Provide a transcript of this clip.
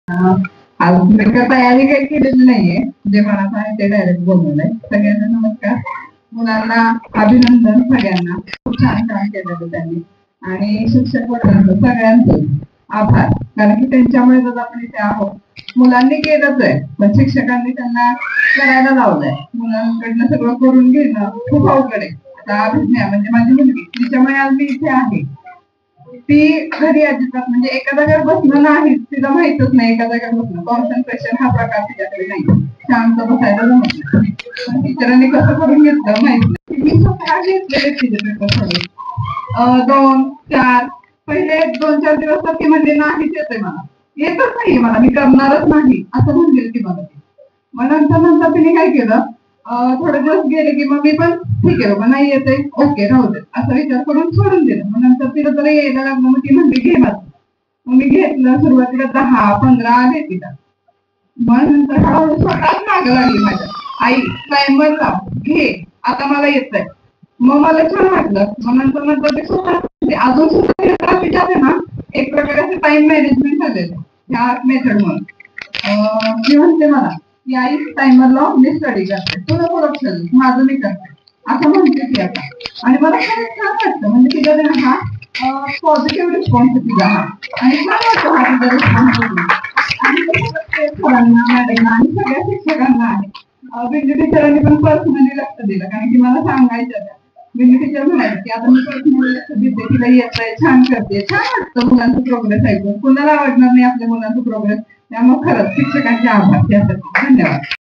आज मी काय तयारी काही केलेली नाहीये. जे मनात आहे ते डायरेक्ट बोलवलंय. सगळ्यांना नमस्कार. मुलांना अभिनंदन. सगळ्यांना खूप छान काम केलेलं त्यांनी आणि शिक्षक वर्गांचं सगळ्यांचं आभार. कारण की त्यांच्यामुळे जर आपण इथे आहोत. मुलांनी केलंच आहे पण शिक्षकांनी त्यांना करायला लावलंय. मुलांकडनं सगळं करून घेणं खूप अवघड आहे. आता अभिज्ञा म्हणजे माझी मुलगी तिच्यामुळे आज मी इथे आहे. ती घरी अजिबात म्हणजे एका जागेवर बसणं नाही तिला माहितच नाही. एका जागेवर बसणं कॉन्सन्ट्रेशन हा प्रकार तिच्याकडे नाही. शांत बसायला जमत नाही. टीचरांनी कसं करून घेतलं माहित नाही. मी स्वतः घेतलेले तिचे पेपर थोडे 2-4 पहिले 2-4 दिवस तर ती म्हणजे नाहीच येते मला. येतच नाही मला. मी करणारच नाही असं म्हणली ती मला. मग नंतर नंतर तिने काय केलं थोडे दिवस गेले की मग मी पण ठीक आहे बाबा नाही येते ओके राहू दे असा विचार करून सोडून दिलं. मग नंतर तिला जरा यायला लागलं मग ती म्हणली घे माझं. मग मी घेतलं सुरुवातीला 10-15 आले तिला. मग नंतर हळूहळू स्वतःच मागं लागली माझ्या आई टायमर लाव घे आता मला येतंय. मग मला छान वाटलं. मग नंतर नंतर ते स्वतः अजून सुद्धा आहे ना एक प्रकारे टाइम मॅनेजमेंट झालेलं ह्या मेथड म्हणून. मी म्हणते मला की आई टायमर लाव मी स्टडी करते तुला लक्ष दे माझं मी करते असं म्हणते ती आता. आणि मला खरंच छान वाटतं म्हणजे तिचा हा पॉझिटिव्ह रिस्पॉन्स आहे तिचा हा. आणि छान वाटतं हा तिचा रिस्पॉन्स आणि सरांना मॅडमना आणि सगळ्या शिक्षकांना आहे. बिंदू टीचरांनी पण पर्सनली लक्ष दिलं कारण की मला सांगायचं बिंदू टीचर म्हणायचं की आता मी पर्सनली लक्ष देते तिला येतंय छान करते. छान वाटतं मुलांचं प्रोग्रेस ऐकून. कुणाला आवडणार नाही आपल्या मुलांचं प्रोग्रेस. त्यामुळे खरंच शिक्षकांचे आभार त्यासाठी. धन्यवाद.